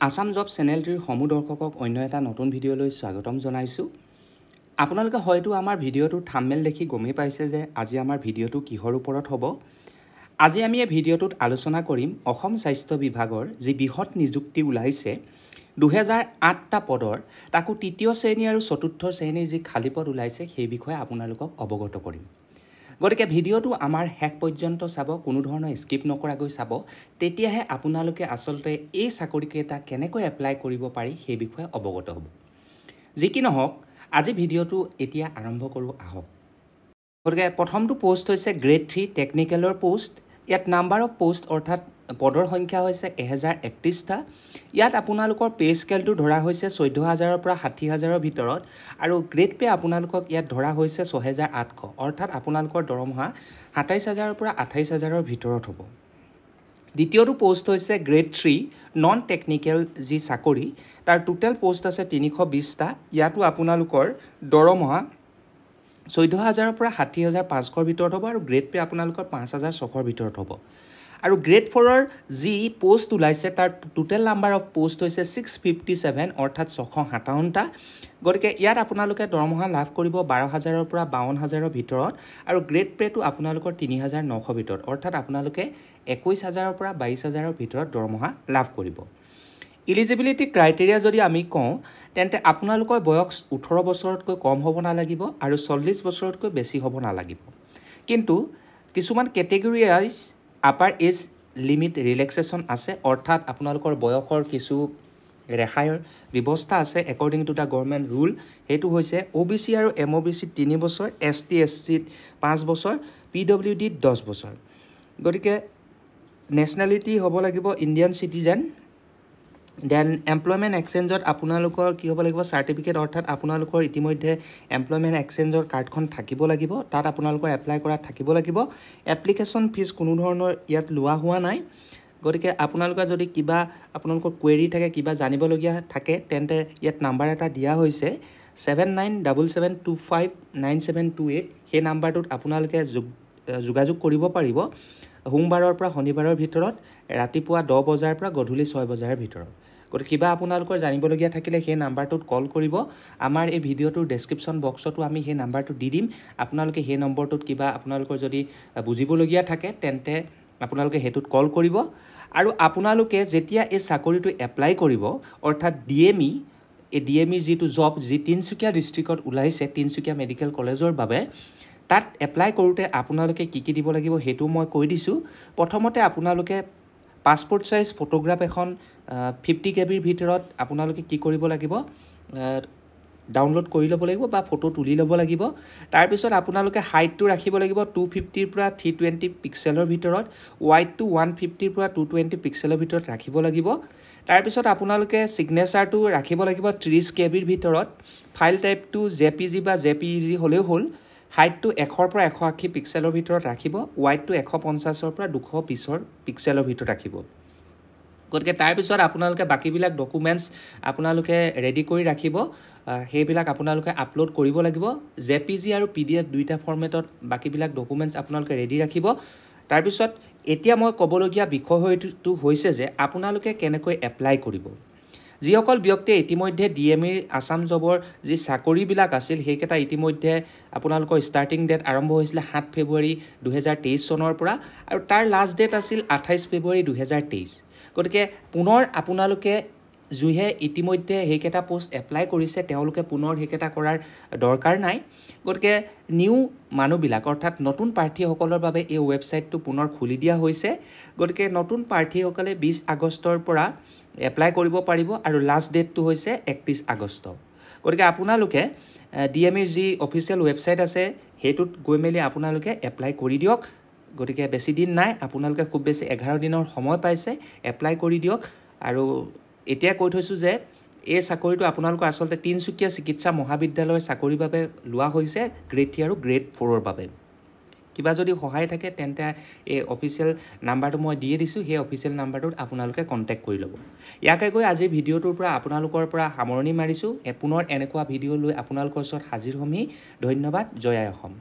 Assam job চেনেলটিৰ সমূহ দৰ্শকক অন্য এটা নতুন ভিডিঅ'লৈ স্বাগতম জনাইছোঁ। আপোনালোকে হয়তো আমাৰ ভিডিঅ'টোৰ থাম্বনেইল দেখি গমেই পাইছে যে আজি আমাৰ ভিডিঅ'টো কিহৰ ওপৰত হ'ব। আজি আমি এই ভিডিঅ'টোত আলোচনা কৰিম অসম স্বাস্থ্য বিভাগৰ যি বৃহৎ নিযুক্তি ওলাইছে 2008টা পদৰ, তাকো তৃতীয় শ্ৰেণী আৰু চতুৰ্থ শ্ৰেণীৰ যি খালী পদ ওলাইছে সেই বিষয়ে আপোনালোকক অৱগত কৰিম। গতিকে ভিডিঅ'টো আমাৰ শেষ পৰ্যন্ত চাব, কোনো ধৰণৰ স্কিপ নকৰাকৈ চাব, তেতিয়াহে আপোনালোকে আচলতে এই চাকৰিকেইটা কেনেকৈ এপ্লাই কৰিব পাৰি সেই বিষয়ে অৱগত হ'ব। যি কি নহওক, আজি ভিডিঅ'টো এতিয়া আৰম্ভ কৰোঁ আহক। গতিকে প্ৰথমটো পোষ্ট হৈছে গ্ৰেড 3 টেকনিকেলৰ পোষ্ট। ইয়াত নাম্বাৰ অফ পোষ্ট অৰ্থাৎ পদৰ সংখ্যা হৈছে 1031টা। ইয়াত আপোনালোকৰ পে স্কেলটো ধৰা হৈছে 14,000ৰ পৰা 60,000ৰ ভিতৰত, আৰু গ্ৰেড পে আপোনালোকক ইয়াত ধৰা হৈছে 6,800, অৰ্থাৎ আপোনালোকৰ দৰমহা 27,000ৰ পৰা 28,000ৰ ভিতৰত হ'ব। দ্বিতীয়টো পোষ্ট হৈছে গ্ৰেড 3 নন টেকনিকেল যি চাকৰি, তাৰ টোটেল পোষ্ট আছে 320টা। ইয়াতো আপোনালোকৰ দৰমহা 14,000ৰ পৰা 60,500ৰ ভিতৰত হ'ব, আৰু গ্ৰেড পে আপোনালোকৰ 5,600ৰ ভিতৰত হ'ব। আৰু গ্ৰেড 4ৰ যি পোষ্ট ওলাইছে তাৰ টোটেল নাম্বাৰ অফ পোষ্ট হৈছে 657, অৰ্থাৎ 657টা। গতিকে ইয়াত আপোনালোকে দৰমহা লাভ কৰিব 12,000ৰ পৰা 52,000ৰ ভিতৰত, আৰু গ্ৰেড পেটো আপোনালোকৰ 3,900 ভিতৰত, অৰ্থাৎ আপোনালোকে 21,000ৰ পৰা 22,000ৰ ভিতৰত দৰমহা লাভ কৰিব। ইলিজিবিলিটি ক্ৰাইটেৰিয়া যদি আমি কওঁ, তেন্তে আপোনালোকৰ বয়স 18 বছৰতকৈ কম হ'ব নালাগিব আৰু 40 বছৰতকৈ বেছি হ'ব নালাগিব। কিন্তু কিছুমান category wise upper age limit relaxation আছে, অৰ্থাৎ আপোনালোকৰ বয়সৰ কিছু ৰেহাইৰ ব্যৱস্থা আছে according to the government rule. সেইটো হৈছে OBC আৰু MOBC 3 বছৰ, ST SC 5 বছৰ, PWD 10 বছৰ। গতিকে নেশ্যনেলিটি হ'ব লাগিব ইণ্ডিয়ান চিটিজেন। দেন এমপ্লয়মেণ্ট এক্সচেঞ্জত আপোনালোকৰ কি হ'ব লাগিব, চাৰ্টিফিকেট, অৰ্থাৎ আপোনালোকৰ ইতিমধ্যে এমপ্লয়মেণ্ট এক্সচেঞ্জৰ কাৰ্ডখন থাকিব লাগিব, তাত আপোনালোকৰ এপ্লাই কৰা থাকিব লাগিব। এপ্লিকেশ্যন ফিজ কোনো ধৰণৰ ইয়াত লোৱা হোৱা নাই। গতিকে আপোনালোকৰ যদি কিবা আপোনালোকৰ কুৱেৰি থাকে, কিবা জানিবলগীয়া থাকে, তেন্তে ইয়াত নাম্বাৰ এটা দিয়া হৈছে 7977259728। সেই নাম্বাৰটোত আপোনালোকে যোগাযোগ কৰিব পাৰিব সোমবাৰৰ পৰা শনিবাৰৰ ভিতৰত, ৰাতিপুৱা 10 বজাৰ পৰা গধূলি 6 বজাৰ ভিতৰত। গতিকে কিবা আপোনালোকৰ জানিবলগীয়া থাকিলে সেই নাম্বাৰটোত কল কৰিব। আমাৰ এই ভিডিঅ'টোৰ ডেছক্ৰিপশ্যন বক্সতো আমি সেই নাম্বাৰটো দি দিম। আপোনালোকে সেই নম্বৰটোত কিবা আপোনালোকৰ যদি বুজিবলগীয়া থাকে, তেন্তে আপোনালোকে সেইটোত কল কৰিব। আৰু আপোনালোকে যেতিয়া এই চাকৰিটো এপ্লাই কৰিব, অৰ্থাৎ DME, এই DME যিটো জব যি তিনিচুকীয়া ডিষ্ট্ৰিক্টত ওলাইছে, তিনিচুকীয়া মেডিকেল কলেজৰ বাবে, তাত এপ্লাই কৰোঁতে আপোনালোকে কি কি দিব লাগিব সেইটো মই কৈ দিছোঁ। প্ৰথমতে আপোনালোকে পাছপৰ্ট চাইজ ফটোগ্ৰাফ এখন 50 KBৰ ভিতৰত আপোনালোকে কি কৰিব লাগিব, ডাউনলোড কৰি ল'ব লাগিব বা ফটো তুলি ল'ব লাগিব। তাৰপিছত আপোনালোকে হাইটটো ৰাখিব লাগিব 250ৰ পৰা 320 পিক্সেলৰ ভিতৰত, ৱাইডটো 150ৰ পৰা 220 পিক্সেলৰ ভিতৰত ৰাখিব লাগিব। তাৰপিছত আপোনালোকে ছিগনেচাৰটো ৰাখিব লাগিব 30 KBৰ ভিতৰত, ফাইল টাইপটো JPG বা JPEG হ'লেও হ'ল। হাইটটো 100ৰ পৰা 180 পিক্সেলৰ ভিতৰত ৰাখিব, ৱাইডটো 150ৰ পৰা 220 পিক্সেলৰ ভিতৰত ৰাখিব। গতিকে তাৰপিছত আপোনালোকে বাকীবিলাক ডকুমেণ্টছ আপোনালোকে ৰেডি কৰি ৰাখিব, সেইবিলাক আপোনালোকে আপলোড কৰিব লাগিব। JPG আৰু PDF দুইটা ফৰ্মেটত বাকীবিলাক ডকুমেণ্টছ আপোনালোকে ৰেডি ৰাখিব। তাৰপিছত এতিয়া মই ক'বলগীয়া বিষয়টো হৈছে যে আপোনালোকে কেনেকৈ এপ্লাই কৰিব। যিসকল ব্যক্তিয়ে ইতিমধ্যে DMEৰ আসাম জবৰ যি চাকৰিবিলাক আছিল, সেইকেইটা ইতিমধ্যে আপোনালোকৰ ষ্টাৰ্টিং ডেট আৰম্ভ হৈছিলে 7 ফেব্ৰুৱাৰী 2023 চনৰ পৰা, আৰু তাৰ লাষ্ট ডেট আছিল 28 ফেব্ৰুৱাৰী 2023। গতিকে পুনৰ আপোনালোকে যিহে ইতিমধ্যে সেইকেইটা পোষ্ট এপ্লাই কৰিছে, তেওঁলোকে পুনৰ সেইকেইটা কৰাৰ দৰকাৰ নাই। গতিকে নিউ মানুহবিলাক, অৰ্থাৎ নতুন প্ৰাৰ্থীসকলৰ বাবে এই ৱেবছাইটটো পুনৰ খুলি দিয়া হৈছে। গতিকে নতুন প্ৰাৰ্থীসকলে 20 আগষ্টৰ পৰা এপ্লাই কৰিব পাৰিব, আৰু লাষ্ট ডেটটো হৈছে 31 আগষ্ট। গতিকে আপোনালোকে DMEৰ যি অফিচিয়েল ৱেবছাইট আছে সেইটোত গৈ মেলি আপোনালোকে এপ্লাই কৰি দিয়ক। গতিকে বেছি দিন নাই, আপোনালোকে খুব বেছি 11 দিনৰ সময় পাইছে, এপ্লাই কৰি দিয়ক। আৰু এতিয়া কৈ থৈছোঁ যে এই চাকৰিটো আপোনালোকৰ আচলতে তিনিচুকীয়া চিকিৎসা মহাবিদ্যালয়ৰ চাকৰিৰ বাবে লোৱা হৈছে, গ্ৰেড 3 আৰু গ্ৰেড 4ৰ বাবে। কিবা যদি সহায় থাকে তেন্তে এই অফিচিয়েল নাম্বাৰটো মই দিয়ে দিছোঁ, সেই অফিচিয়েল নাম্বাৰটোত আপোনালোকে কণ্টেক্ট কৰি ল'ব। ইয়াকে কৈ আজিৰ ভিডিঅ'টোৰ পৰা আপোনালোকৰ পৰা সামৰণি মাৰিছোঁ। পুনৰ এনেকুৱা ভিডিঅ' লৈ আপোনালোকৰ ওচৰত হাজিৰ হ'মহি। ধন্যবাদ। জয় আই অসম।